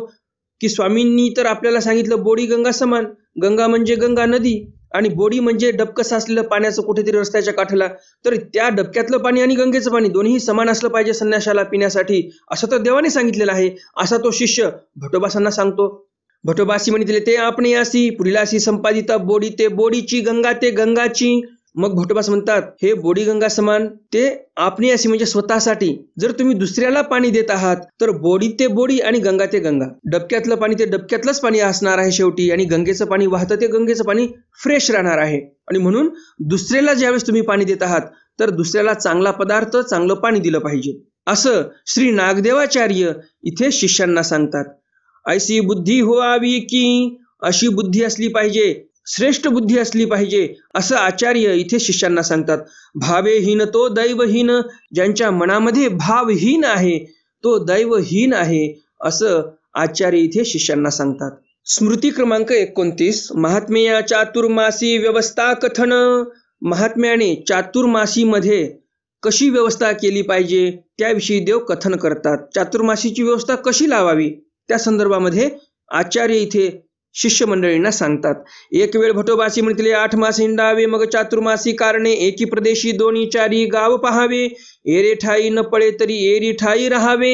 की स्वामींनी तर आपल्याला सांगितलं बोडी गंगा समान. गंगा म्हणजे गंगा नदी आणि बोडी म्हणजे डबकं साचलेलं पाण्याचं कुठेतरी रस्त्याच्या काठाला. तर त्या डबक्यातलं पाणी आणि गंगेचं पाणी दोन्ही समान असलं पाहिजे संन्याशाला पिण्यासाठी, असं तर देवाने सांगितलेलं आहे. असा तो शिष्य भटोबासांना सांगतो. भटोबासी म्हणितले ते आपण यासी पुढीलासी संपादिता बोडी ते बोडीची, गंगा ते गंगाची. मग भटोबास म्हणतात हे बोडी गंगा समान ते आपणी अशी म्हणजे स्वतःसाठी. जर तुम्ही दुसऱ्याला पाणी देत आहात तर बोडी ते बोडी आणि गंगा ते गंगा. डबक्यातलं पाणी ते डबक्यातलंच पाणी असणार आहे शेवटी आणि गंगेचं पाणी वाहतं ते गंगेचं पाणी फ्रेश राहणार आहे. आणि म्हणून दुसऱ्याला ज्यावेळेस तुम्ही पाणी देत आहात तर दुसऱ्याला चांगला पदार्थ, चांगलं पाणी दिलं पाहिजे. असं श्री नागदेवाचार्य इथे शिष्यांना सांगतात. ऐसी बुद्धी व्हावी की, अशी बुद्धी असली पाहिजे, श्रेष्ठ बुद्धी असली पाहिजे असं आचार्य इथे शिष्यांना सांगतात. भावेहीन तो दैवहीन. ज्यांच्या मनामध्ये भावहीन आहे तो दैवहीन आहे असं आचार्य इथे शिष्यांना सांगतात. स्मृती क्रमांक 29. महात्म्या चातुर्मासी व्यवस्था कथन. महात्म्याने चातुर्मासीमध्ये कशी व्यवस्था केली पाहिजे त्याविषयी देव कथन करतात. चातुर्मासीची व्यवस्था कशी लावावी त्या संदर्भामध्ये आचार्य इथे शिष्य मंडळींना सांगतात. एक वेळ भटोबासी म्हणतील 8 मास हिंडावे, मग चातुर्मासी कारणे एकी प्रदेशी 2-4 गाव पहावे, एरे ठाई न पळे तरी एरी ठाई राहावे.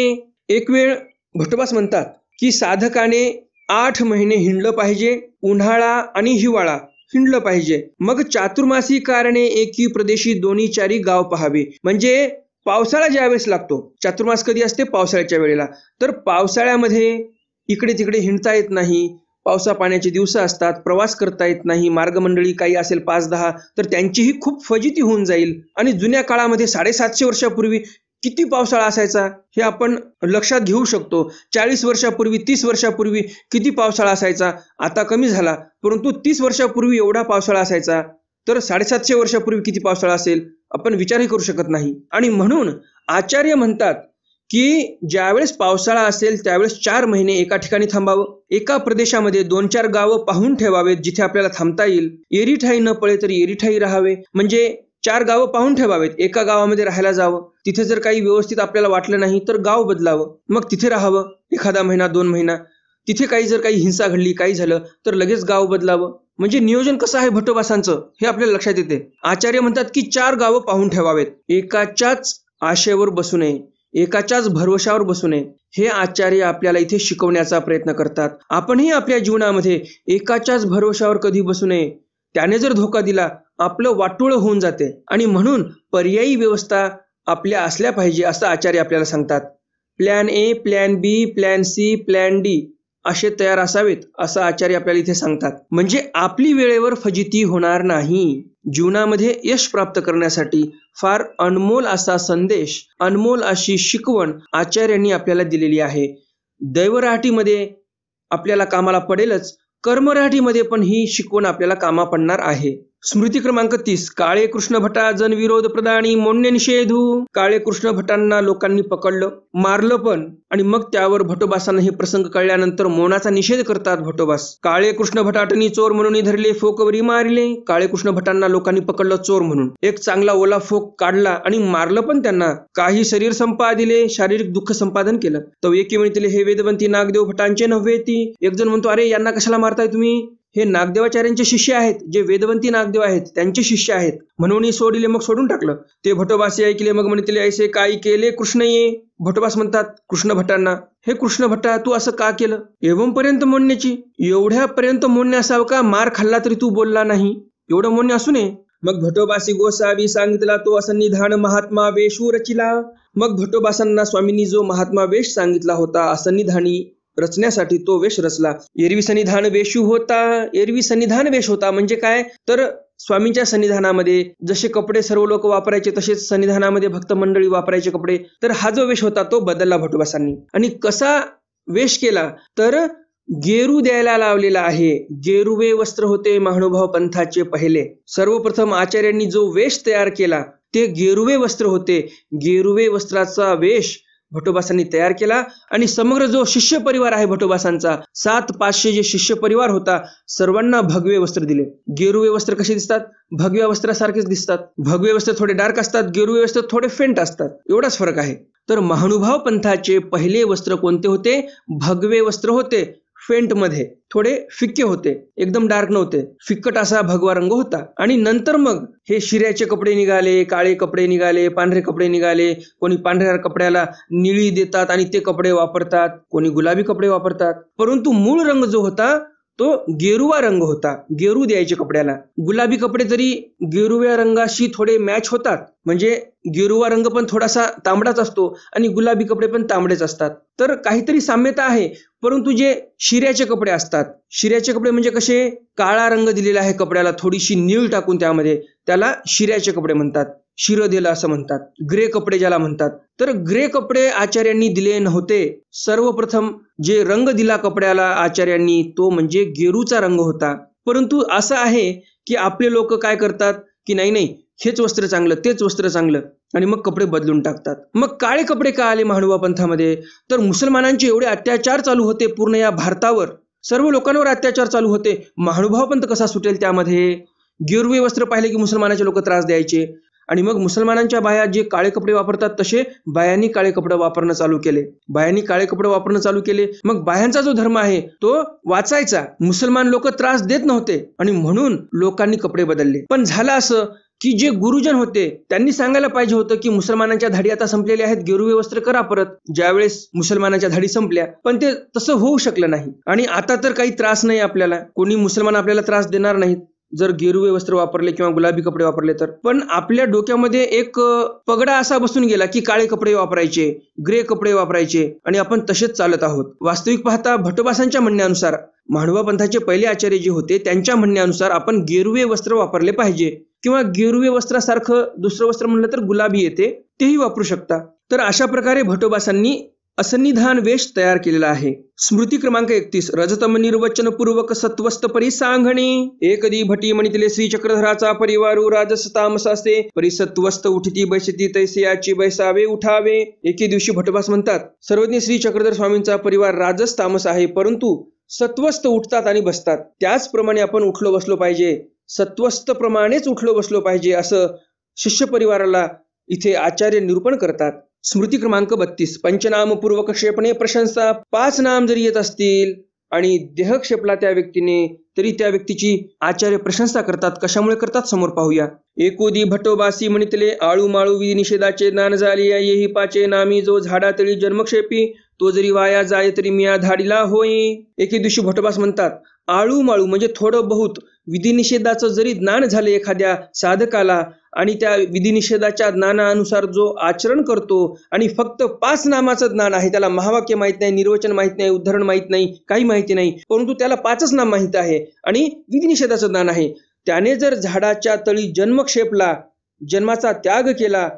एक वेळ भटोबास म्हणतात की साधकाने 8 महिने हिंडलं पाहिजे, उन्हाळा आणि हिवाळा हिंडलं पाहिजे. मग चातुर्मासी कारणे एकी प्रदेशी 2-4 गाव पहावे. म्हणजे पावसाळा ज्यावेळेस लागतो, चातुर्मास कधी असते पावसाळ्याच्या वेळेला, तर पावसाळ्यामध्ये इकडे तिकडे हिंडता येत नाही. पावसा पाण्याचे दिवस असतात, प्रवास करता येत नाही. मार्गमंडळी काही असेल 5-10 तर त्यांचीही खूप फजिती होऊन जाईल. आणि जुन्या काळामध्ये 750 वर्षापूर्वी किती पावसाळा असायचा हे आपण लक्षात घेऊ शकतो. 40 वर्षापूर्वी 30 वर्षापूर्वी किती पावसाळा असायचा, आता कमी झाला, परंतु 30 वर्षापूर्वी एवढा पावसाळा असायचा. तर 750 वर्षापूर्वी किती पावसाळा असेल आपण विचारही करू शकत नाही. आणि म्हणून आचार्य म्हणतात की ज्यावेळेस पावसाळा असेल त्यावेळेस 4 महिने एका ठिकाणी थांबावं. एका प्रदेशामध्ये 2-4 गावं पाहून ठेवावेत जिथे आपल्याला थांबता येईल. एरी ठाई न पळे तरी एरी ठाई राहावे. म्हणजे 4 गावं पाहून ठेवावेत. एका गावामध्ये राहायला जावं. तिथे जर काही व्यवस्थित आपल्याला वाटलं नाही तर गाव बदलावं. मग तिथे राहावं एखादा महिना 2 महिना. तिथे जर काही हिंसा घडली, काही झालं तर लगेच गाव बदलावं. म्हणजे नियोजन कसं आहे भट्टोबासांचं हे आपल्याला लक्षात येते. आचार्य म्हणतात की 4 गावं पाहून ठेवावेत. एकाच्याच आशेवर बसू नये, एकाच्याच भरवशावर बसू नये. हे आचार्य आपल्याला इथे शिकवण्याचा प्रयत्न करतात. आपणही आपल्या जीवनामध्ये एकाच्याच भरवशावर कधी बसू नये. त्याने जर धोका दिला आपलं वाटोळं होऊन जाते आणि म्हणून पर्यायी व्यवस्था आपल्या असल्या पाहिजे असं आचार्य आपल्याला सांगतात. Plan A, plan B, plan C, plan D असे तयार असावेत असं आचार्य आपल्याला इथे सांगतात. म्हणजे आपली वेळेवर फजिती होणार नाही. जीवनामध्ये यश प्राप्त करण्यासाठी फार अनमोल असा संदेश, अनमोल अशी शिकवण आचार्यांनी आपल्याला दिलेली आहे. दैवराहाटीमध्ये आपल्याला कामाला पडेलच, कर्मराहाटीमध्ये पण ही शिकवण आपल्याला कामा पडणार आहे. स्मृती क्रमांक 30. काळे कृष्ण भटा जन विरोध प्रदानी मोन्य निषेधू. काळे कृष्ण भटांना लोकांनी पकडलं, मारलं पण, आणि मग त्यावर भटोबासांना हे प्रसंग कळल्यानंतर मौनाचा निषेध करतात भटोबास. काळे कृष्ण भटाटनी चोर म्हणून धरले, फोकवरी मारले. काळे कृष्ण भटांना लोकांनी पकडलं चोर म्हणून. एक चांगला ओला फोक काढला आणि मारलं पण त्यांना. काही शरीर संपा दिले, शारीरिक दुःख संपादन केलं. तो एकी म्हणतील हे वेदवंती नागदेव भटांचे नव्हे ती. एक जण म्हणतो अरे यांना कशाला मारताय तुम्ही, हे नागदेवाचार्यांचे शिष्य आहेत, जे वेदवंती नागदेव आहेत त्यांचे शिष्य आहेत म्हणून सोडिले. मग सोडून टाकलं. ते भटोबासे ऐकले मग म्हणतील ऐसे काय केले कृष्ण ये. भटोबास म्हणतात कृष्ण भटांना, हे कृष्ण भट्टा तू असं का केलं. एवढपर्यंत म्हणण्याची, एवढ्यापर्यंत म्हणणे असावं का, मार खाल्ला तरी तू बोलला नाही, एवढं म्हणणे असू नये. मग भटोबासी गोसावी सांगितला तो असन्निधान महात्मा वेशू रचिला. मग भटोबासांना स्वामींनी जो महात्मा वेश सांगितला होता असन्निधानी रचण्यासाठी तो वेश रचला. एरवी सन्निधान वेशू होता. एरवी सन्निधान वेश होता म्हणजे काय तर स्वामींच्या सन्निधानामध्ये जसे कपडे सर्व लोक वापरायचे तसेच सन्निधानामध्ये भक्त मंडळी वापरायचे कपडे, तर हा जो वेश होता तो बदलला भटोबासांनी. आणि कसा वेश केला तर गेरू द्यायला लावलेला आहे. गेरुवे वस्त्र होते महानुभाव पंथाचे पहिले. सर्वप्रथम आचार्यांनी जो वेश तयार केला ते गेरुवे वस्त्र होते. गेरुवे वस्त्राचा वेश भटोबासांनी तयार केला आणि समग्र जो शिष्य परिवार आहे भटोबासांचा 700-500 जे शिष्य परिवार होता सर्वांना भगवे वस्त्र दिले. गेरुवे वस्त्र कसे दिसतात, भगव्या वस्त्रासारखेच दिसतात. भगवे वस्त्र थोडे डार्क असतात, गेरुवे वस्त्र थोडे फेंट असतात, एवढाच फरक आहे. तर महानुभाव पंथाचे पहिले वस्त्र कोणते होते, भगवे वस्त्र होते. फेंट मध्ये थोडे फिक्के होते, एकदम डार्क नव्हते, फिक्कट असा भगवा रंग होता. आणि नंतर मग हे शिऱ्याचे कपडे निघाले, काळे कपडे निघाले, पांढरे कपडे निघाले. कोणी पांढऱ्या कपड्याला निळी देतात आणि ते कपडे वापरतात, कोणी गुलाबी कपडे वापरतात. परंतु मूळ रंग जो होता तो गेरुवा रंग होता. गेरू द्यायचे कपड्याला. गुलाबी कपडे तरी गेरुव्या रंगाशी थोडे मॅच होतात, म्हणजे गेरुवा रंग पण थोडासा तांबडाच असतो आणि गुलाबी कपडे पण तांबडेच असतात, तर काहीतरी साम्यता आहे. परंतु जे शिऱ्याचे कपडे असतात, शिऱ्याचे कपडे म्हणजे कसे, काळा रंग दिलेला आहे कपड्याला, थोडीशी नीळ टाकून त्यामध्ये, त्याला शिऱ्याचे कपडे म्हणतात. शिर दिलं असं म्हणतात. ग्रे कपडे ज्याला म्हणतात. तर ग्रे कपडे आचार्यांनी दिले नव्हते. सर्वप्रथम जे रंग दिला कपड्याला आचार्यांनी तो म्हणजे गेरूचा रंग होता. परंतु असं आहे की आपले लोक काय करतात की नाही हेच वस्त्र चांगलं, तेच वस्त्र चांगलं, आणि मग कपडे बदलून टाकतात. मग काळे कपडे का आले महानुभाव पंथामध्ये, तर मुसलमानांचे एवढे अत्याचार चालू होते पूर्ण या भारतावर, सर्व लोकांवर अत्याचार चालू होते. महानुभाव पंथ कसा सुटेल त्यामध्ये. गेरुवे वस्त्र पाहिले की मुसलमानाचे लोक त्रास द्यायचे आणि मग मुसलमानांच्या बाया जे काळे कपडे वापरतात तसे बायांनी काळे कपडे वापरणं चालू केले. बायांनी काळे कपडे वापरणं चालू केले. मग बायांचा जो धर्म आहे तो वाचायचा. मुसलमान लोक त्रास देत नव्हते आणि म्हणून लोकांनी कपडे बदलले. पण झालं असं की जे गुरुजन होते त्यांनी सांगायला पाहिजे होतं की मुसलमानांच्या धाडी आता संपलेल्या आहेत, गेरुवे वस्त्र करा परत. ज्यावेळेस मुसलमानांच्या धाडी संपल्या, पण ते तसं होऊ शकलं नाही. आणि आता तर काही त्रास नाही आपल्याला, कोणी मुसलमान आपल्याला त्रास देणार नाहीत जर गेरुवे वस्त्र वापरले किंवा गुलाबी कपडे वापरले तर. पण आपल्या डोक्यामध्ये एक पगडा असा बसून गेला की काळे कपडे वापरायचे, ग्रे कपडे वापरायचे, आणि आपण तसेच चालत आहोत. वास्तविक पाहता भटोबासांच्या म्हणण्यानुसार, महानुभाव पंथाचे पहिले आचार्य जे होते त्यांच्या म्हणण्यानुसार आपण गेरुवे वस्त्र वापरले पाहिजे, किंवा गेरुवे वस्त्रासारखं दुसरं वस्त्र म्हणलं तर गुलाबी येते, तेही वापरू शकता. तर अशा प्रकारे भटोबासांनी असन्निधान वेश तयार केलेला आहे. स्मृती क्रमांक 31. रजतम निर्वचन पूर्वक सत्वस्त परिसांगणे. एकदी भटी म्हणितले श्री चक्रधराचा परिवारू राजस तामसासे परिसत्वस्त उठती बैसती तैसे याची बैसावे उठावे. एके दिवशी भटोबास म्हणतात, सर्वज्ञ श्री चक्रधर स्वामींचा परिवार राजस तामस आहे, परंतु सत्वस्त उठतात आणि बसतात. त्याचप्रमाणे आपण उठलो बसलो पाहिजे, सत्वस्त प्रमाणेच उठलो बसलो पाहिजे असं शिष्य परिवाराला इथे आचार्य निरूपण करतात. स्मृती क्रमांक 32. पंचनाम पूर्वक क्षेपणे प्रशंसा. 5 नाम जरी येत असतील आणि देह क्षेपला त्या व्यक्तीने तरी त्या व्यक्तीची आचार्य प्रशंसा करतात. कशामुळे करतात समोर पाहूया. एकोदी भटोबासी म्हणितले आळू माळू विधी निषेधाचे ज्ञान झाले येही पाचे नामी जो झाडातळी जन्मक्षेपी तो जरी वाया जाय तरी मिया धाडीला होई. एके दिवशी भटोबास म्हणतात आळू माळू म्हणजे थोडं बहुत विधिनिषेधाचं जरी ज्ञान झाले एखाद्या साधकाला आणि त्या विधिनिषेधाच्या ज्ञानानुसार जो आचरण करतो आणि फक्त 5 नामाचं ज्ञान आहे, त्याला महावाक्य माहित नाही, निर्वचन माहित नाही, उद्धरण माहित नाही, काही माहिती नाही, परंतु त्याला 5च नाम माहित आहे आणि विधिनिषेधाचं ज्ञान आहे, त्याने जर झाडाच्या तळी जन्मक्षेपला, जन्माचा त्याग केला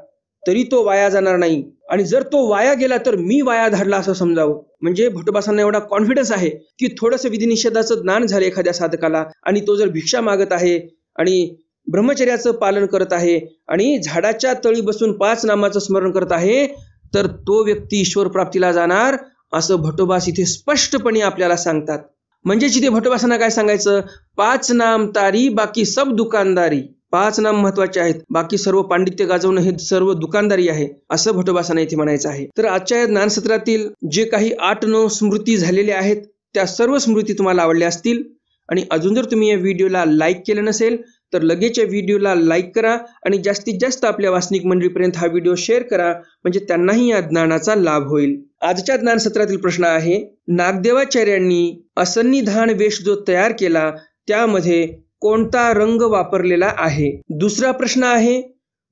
तरी तो वाया जाणार नाही. आणि जर तो वाया गेला तर मी वाया धाडला असं समजावं. म्हणजे भटोबासांना एवढा कॉन्फिडन्स आहे की थोडंसं विधिनिषेधाचं ज्ञान झालं एखाद्या साधकाला आणि तो जर भिक्षा मागत आहे आणि ब्रह्मचर्याचं पालन करत आहे आणि झाडाच्या तळी बसून 5 नामाचं स्मरण करत आहे तर तो व्यक्ती ईश्वर प्राप्तीला जाणार असं भटोबास इथे स्पष्टपणे आपल्याला सांगतात. म्हणजे इथे भटोबासांना काय सांगायचं, 5 नाम तारी बाकी सब दुकानदारी. 5 नाम महत्वाचे आहेत, बाकी सर्व पांडित्य गाजवणं हे सर्व दुकानदारी आहे असं भटोबासांना इथे म्हणायचं आहे. तर आजच्या या ज्ञानसत्रातील जे काही 8-9 स्मृती झालेल्या आहेत त्या सर्व स्मृती तुम्हाला आवडल्या असतील आणि अजून जर तुम्ही या व्हिडिओला लाईक केलं नसेल तर लगेच या व्हिडिओला लाईक करा आणि जास्तीत जास्त आपल्या वासनिक मंडळीपर्यंत हा व्हिडिओ शेअर करा म्हणजे त्यांनाही या ज्ञानाचा लाभ होईल. आजच्या ज्ञानसत्रातील प्रश्न आहे, नागदेवाचार्यांनी असन्निधान वेश जो तयार केला त्यामध्ये कोणता रंग वापरलेला आहे. दुसरा प्रश्न आहे,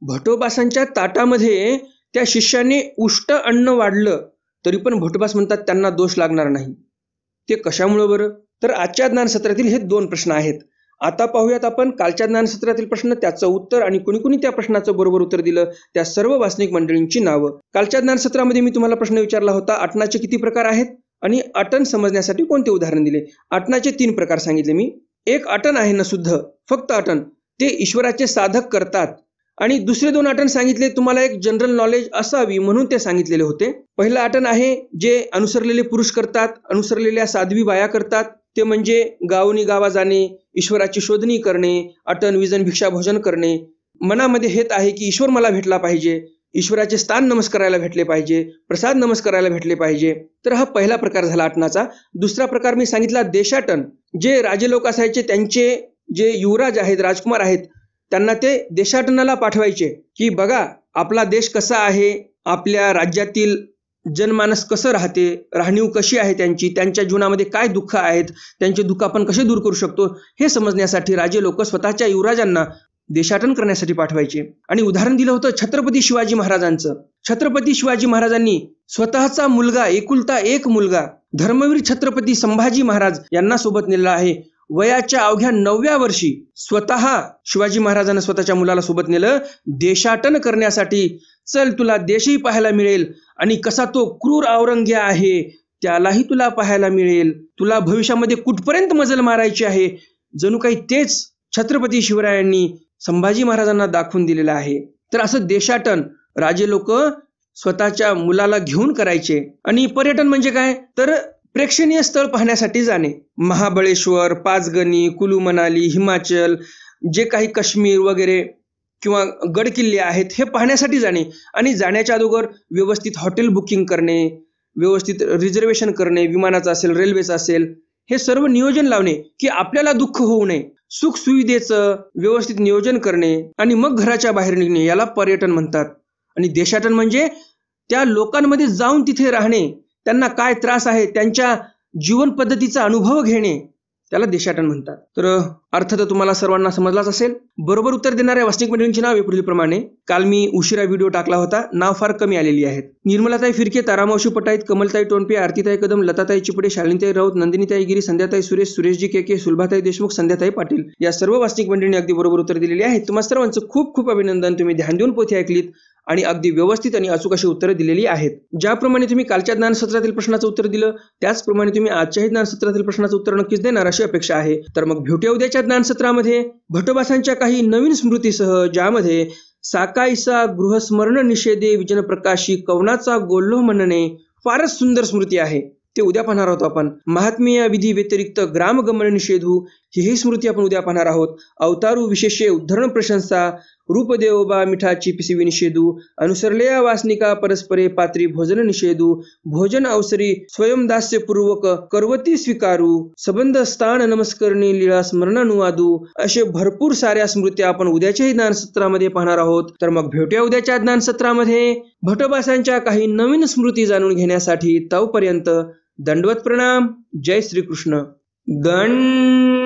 भटोबासांच्या ताटामध्ये त्या शिष्याने उष्ट अन्न वाढलं तरी पण भटोबास म्हणतात त्यांना दोष लागणार नाही. ते कशामुळे बरं? तर आजच्या ज्ञानसत्रातील हे 2 प्रश्न आहेत. आता पाहूयात आपण कालच्या ज्ञानसत्रातील प्रश्न, त्याचं उत्तर आणि कुणी कुणी त्या प्रश्नाचं बरोबर उत्तर दिलं त्या सर्व वासनिक मंडळींची नावं. कालच्या ज्ञानसत्रामध्ये मी तुम्हाला प्रश्न विचारला होता, आटनाचे किती प्रकार आहेत आणि आटन समजण्यासाठी कोणते उदाहरण दिले. आटनाचे 3 प्रकार सांगितले मी. एक आटन आहे न शुद्ध, फक्त आटन, ते ईश्वराचे साधक करतात. आणि दुसरे 2 आटन सांगितले तुम्हाला एक जनरल नॉलेज असावी म्हणून ते सांगितलेले होते. पहिलं आटन आहे जे अनुसरलेले पुरुष करतात, अनुसरलेल्या साध्वी बाया करतात, ते म्हणजे गावोनी गावा जाणे, ईश्वराची शोधणी करणे, अटन विजन भिक्षा भोजन करणे. मनामध्ये हेत आहे की ईश्वर मला भेटला पाहिजे, ईश्वराचे स्थान नमस्कारायला भेटले पाहिजे, प्रसाद नमस्कारायला भेटले पाहिजे. तर हा पहिला प्रकार झाला आटनाचा. दुसरा प्रकार मी सांगितला देशाटन. जे राजे लोक असायचे त्यांचे जे युवराज आहेत, राजकुमार आहेत, त्यांना ते देशाटनाला पाठवायचे की बघा आपला देश कसा आहे, आपल्या राज्यातील जनमानस कसं राहते, राहणीव कशी आहे त्यांची, त्यांच्या जीवनामध्ये काय दुःख आहेत, त्यांचे दुःख आपण कसे दूर करू शकतो हे समजण्यासाठी राजे लोक स्वतःच्या युवराजांना देशाटन करण्यासाठी पाठवायचे. आणि उदाहरण दिलं होतं छत्रपती शिवाजी महाराजांचं. छत्रपती शिवाजी महाराजांनी स्वतःचा मुलगा, एकुलता एक मुलगा धर्मवीर छत्रपती संभाजी महाराज यांना सोबत नेलेला आहे. वयाच्या अवघ्या 9व्या वर्षी स्वतः शिवाजी महाराजांना स्वतःच्या मुलाला सोबत नेलं देशाटन करण्यासाठी. चल तुला देशही पाहायला मिळेल आणि कसा तो क्रूर औरंग्या आहे त्यालाही तुला पाहायला मिळेल, तुला भविष्यामध्ये कुठपर्यंत मजल मारायची आहे, जणू काही तेच छत्रपती शिवरायांनी संभाजी महाराजांना दाखवून दिलेलं आहे. तर असं देशाटन राजे लोक स्वतःच्या मुलाला घेऊन करायचे. आणि पर्यटन म्हणजे काय, तर प्रेक्षणीय स्थळ पाहण्यासाठी जाणे. महाबळेश्वर, पाचगणी, कुलू मनाली, हिमाचल, जे काही काश्मीर वगैरे किंवा गड किल्ले आहेत हे पाहण्यासाठी जाणे. आणि जाण्याच्या अगोदर व्यवस्थित हॉटेल बुकिंग करणे, व्यवस्थित रिझर्वेशन करणे, विमानाचं असेल, रेल्वेचं असेल, हे सर्व नियोजन लावणे की आपल्याला दुःख होऊ नये. सुख सुविधेचं व्यवस्थित नियोजन करणे आणि मग घराच्या बाहेर निघणे, याला पर्यटन म्हणतात. आणि देशाटन म्हणजे त्या लोकांमध्ये जाऊन तिथे राहणे, त्यांना काय त्रास आहे त्यांच्या जीवन पद्धतीचा अनुभव घेणे, त्याला देशाटन म्हणतात. तर अर्थ तर तुम्हाला सर्वांना समजलाच असेल. बरोबर उत्तर देणाऱ्या वास्तविक मंडळींची नावे पुढीलप्रमाणे. काल मी उशिरा व्हिडिओ टाकला होता, नाव फार कमी आलेली आहेत. निर्मलाताई फिरके, तारामावशी पटाईत, कमलताई टोनपे, आरतीताई कदम, लताताई चिपडे, शालिनीताई राऊत, नंदिनीताई गिरी, संध्याताई सुरेश, सुरेशजी केके, सुलभाताई देशमुख, संध्याताई पाटील या सर्व वास्तविक मंडळींनी अगदी बरोबर उत्तर दिलेली आहेत. तुम्हा सर्वांचं खूप खूप अभिनंदन. तुम्ही ध्यान देऊन पोथी ऐकलीत आणि अगदी व्यवस्थित आणि अचूक अशी उत्तरं दिलेली आहेत. ज्याप्रमाणे तुम्ही कालच्या ज्ञानसत्रातील प्रश्नाचं उत्तर दिलं त्याचप्रमाणे तुम्ही आजच्याही ज्ञानसत्रातील प्रश्नाचं उत्तर नक्कीच देणार अशी अपेक्षा आहे. तर मग भेटूया उद्याच्या ज्ञानसत्रामध्ये भटोबासांच्या काही नवीन स्मृतीसह, ज्यामध्ये साकाईसा गृहस्मरण निषेधे विजन प्रकाशी कवनाचा गोल्लो म्हणणे, फारच सुंदर स्मृती आहे, ते उद्या पाहणार आहोत आपण. महात्मीय विधी व्यतिरिक्त ग्रामगमन निषेधू ही स्मृती आपण उद्या पाहणार आहोत. अवतारू विशेषे उद्धरण प्रशंसा रूपदेवोबा मिठाची पिसवी निषेधू अनुसरलेया वासनिका परस्परे पात्री भोजन निषेधू भोजन अवसरी स्वयंदास्यपूर्वक करवती स्वीकारू संबंध स्थान नमस्करणी लीळा स्मरणानुवादू असे भरपूर साऱ्या स्मृत्या आपण उद्याच्याही ज्ञानसत्रामध्ये पाहणार आहोत. तर मग भेटूया उद्याच्या ज्ञानसत्रामध्ये भटोबासांच्या काही नवीन स्मृती जाणून घेण्यासाठी. तोपर्यंत दंडवत प्रणाम. जय श्रीकृष्ण. दंड